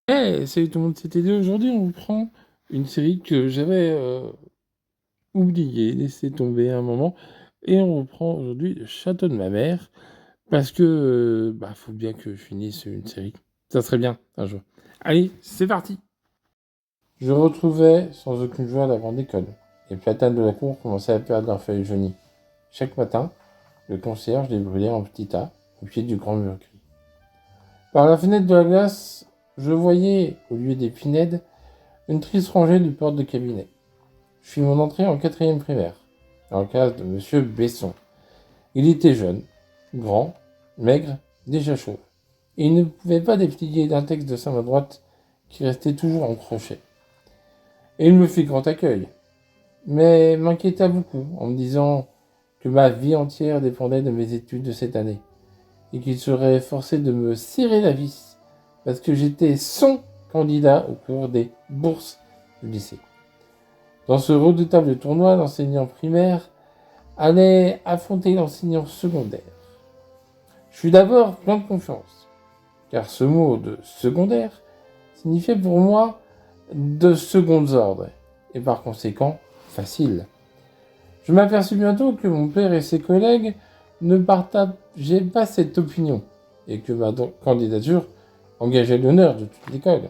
Salut tout le monde, c'était aujourd'hui on reprend une série que j'avais oubliée, laissé tomber un moment, et on reprend aujourd'hui le château de ma mère, parce que faut bien que je finisse une série. Ça serait bien un jour. Allez, c'est parti. Je retrouvais sans aucune joie la grande école. Les platanes de la cour commençaient à perdre leurs feuilles jaunies. Chaque matin, le concierge les brûlait en petits tas au pied du grand mur gris. Par la fenêtre de la glace, je voyais, au lieu des pinèdes, une triste rangée de portes de cabinet. Je fis mon entrée en quatrième primaire, en classe de Monsieur Besson. Il était jeune, grand, maigre, déjà chauve, et il ne pouvait pas déplier d'un texte de sa main droite qui restait toujours en crochet. Et il me fit grand accueil, mais m'inquiéta beaucoup en me disant que ma vie entière dépendait de mes études de cette année, et qu'il serait forcé de me serrer la vis, parce que j'étais son candidat au cours des bourses du lycée. Dans ce redoutable tournoi, l'enseignant primaire allait affronter l'enseignant secondaire. Je fus d'abord plein de confiance, car ce mot de secondaire signifiait pour moi de secondes ordres, et par conséquent facile. Je m'aperçus bientôt que mon père et ses collègues ne partageaient pas cette opinion, et que ma candidature engageait l'honneur de toute l'école.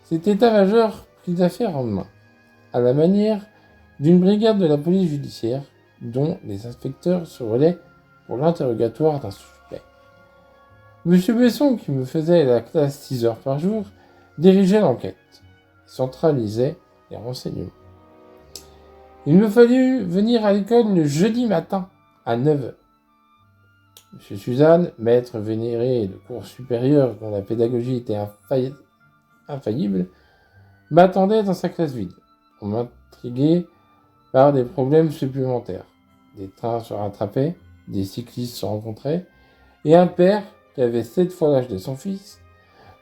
Cet état-major prit l'affaire en main, à la manière d'une brigade de la police judiciaire, dont les inspecteurs se relaient pour l'interrogatoire d'un suspect. Monsieur Besson, qui me faisait la classe 6 heures par jour, dirigeait l'enquête, centralisait les renseignements. Il me fallut venir à l'école le jeudi matin, à 9 heures. Monsieur Suzanne, maître vénéré de cours supérieur dont la pédagogie était infaillible, m'attendait dans sa classe vide. On m'intriguait par des problèmes supplémentaires. Des trains se rattrapaient, des cyclistes se rencontraient, et un père, qui avait 7 fois l'âge de son fils,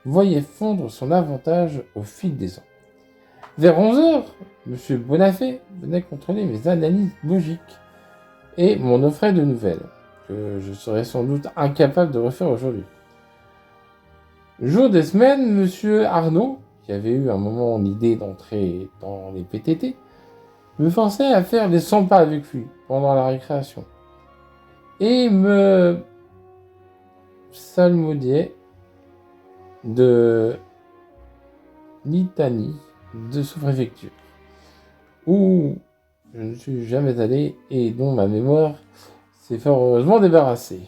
voyait fondre son avantage au fil des ans. Vers 11 heures, M. Bonafé venait contrôler mes analyses logiques et m'en offrait de nouvelles, que je serais sans doute incapable de refaire aujourd'hui. Le jour des semaines, M. Arnaud, qui avait eu un moment l'idée d'entrer dans les PTT, me forçait à faire des 100 pas avec lui pendant la récréation et me salmodiait de litanie de sous-préfecture, où je ne suis jamais allé et dont ma mémoire s'est fort heureusement débarrassée.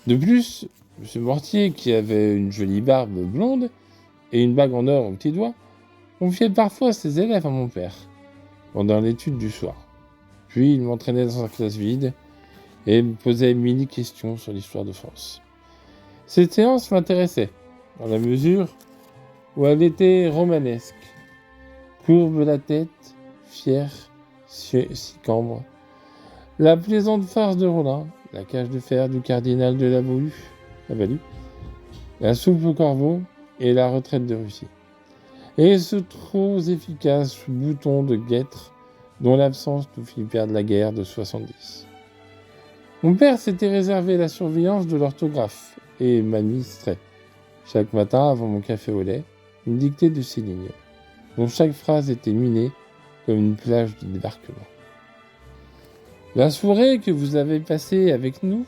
De plus, M. Mortier, qui avait une jolie barbe blonde et une bague en or au petit doigt, confiait parfois ses élèves à mon père, pendant l'étude du soir. Puis il m'entraînait dans sa classe vide et me posait 1000 questions sur l'histoire de France. Cette séance m'intéressait, dans la mesure où elle était romanesque. Courbe la tête, fier, si cambre. La plaisante farce de Rollin, la cage de fer du cardinal de la Balue, la soupe au corbeau et la retraite de Russie. Et ce trop efficace bouton de guêtre dont l'absence nous fit perdre la guerre de 70. Mon père s'était réservé la surveillance de l'orthographe et m'administrait, chaque matin avant mon café au lait, une dictée de 6 lignes, dont chaque phrase était minée comme une plage de débarquement. La soirée que vous avez passée avec nous,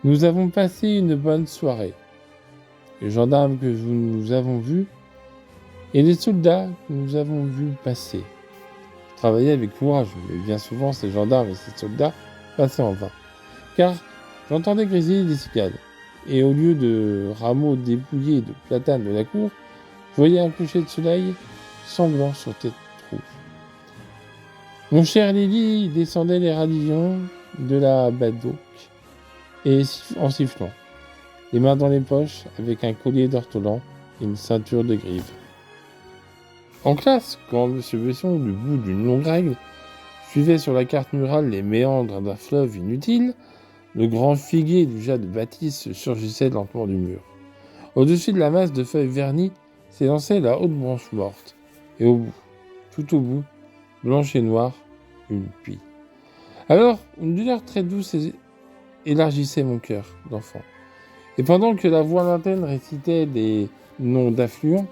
nous avons passé une bonne soirée. Les gendarmes que nous avons vus et les soldats que nous avons vus passer. Je travaillais avec courage, mais bien souvent ces gendarmes et ces soldats passaient en vain, car j'entendais grésiller des cigales, et au lieu de rameaux dépouillés de platanes de la cour, je voyais un coucher de soleil sanglant sur tête rouge. Mon cher Lily descendait les radillons de la Badoc et en sifflant, les mains dans les poches, avec un collier d'ortolan et une ceinture de grives. En classe, quand M. Besson, du bout d'une longue règle, suivait sur la carte murale les méandres d'un fleuve inutile, le grand figuier du jas de bâtisse surgissait lentement du mur. Au-dessus de la masse de feuilles vernies s'élançait la haute branche morte, et au bout, tout au bout, blanche et noire, une pie. Alors, une douleur très douce élargissait mon cœur d'enfant, Et pendant que la voix lointaine récitait des noms d'affluents,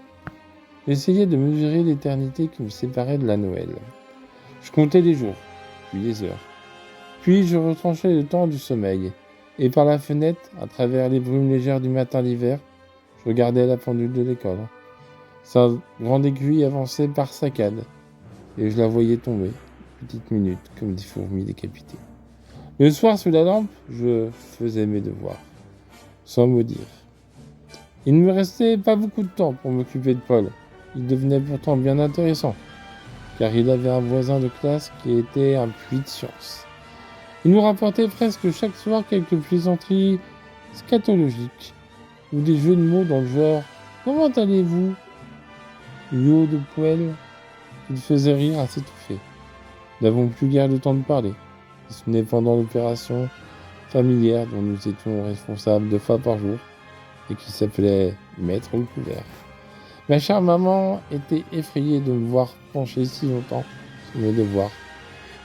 j'essayais de mesurer l'éternité qui me séparait de la Noël. Je comptais les jours, puis les heures. Puis je retranchais le temps du sommeil, et par la fenêtre, à travers les brumes légères du matin d'hiver, je regardais la pendule de l'école. Sa grande aiguille avançait par saccades, et je la voyais tomber, petites minutes, comme des fourmis décapitées. Le soir, sous la lampe, je faisais mes devoirs, sans me dire. Il ne me restait pas beaucoup de temps pour m'occuper de Paul. Il devenait pourtant bien intéressant, car il avait un voisin de classe qui était un puits de science. Il nous rapportait presque chaque soir quelques plaisanteries scatologiques, ou des jeux de mots dans le genre « Comment allez-vous » Yo de poêle, qui le faisait rire à s'étouffer. Nous n'avons plus guère le temps de parler, si ce n'est pendant l'opération familière dont nous étions responsables 2 fois par jour, et qui s'appelait Mettre le couvert. Ma chère maman était effrayée de me voir pencher si longtemps sur mes devoirs,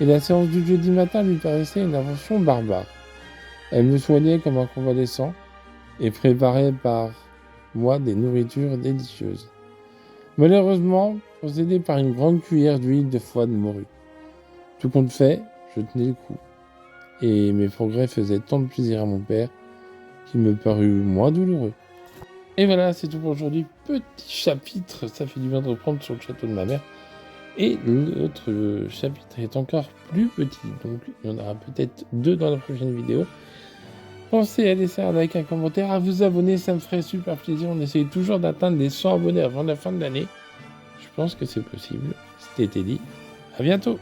et la séance du jeudi matin lui paraissait une invention barbare. Elle me soignait comme un convalescent, et préparait par moi des nourritures délicieuses. Malheureusement, procédé par une grande cuillère d'huile de foie de morue. Tout compte fait, je tenais le coup, et mes progrès faisaient tant de plaisir à mon père qu'il me parut moins douloureux. Et voilà, c'est tout pour aujourd'hui. Petit chapitre, ça fait du bien de reprendre sur le château de ma mère. Et l'autre chapitre est encore plus petit, donc il y en aura peut-être 2 dans la prochaine vidéo. Pensez à laisser un like, un commentaire, à vous abonner, ça me ferait super plaisir. On essaye toujours d'atteindre les 100 abonnés avant la fin de l'année. Je pense que c'est possible. C'était dit. À bientôt.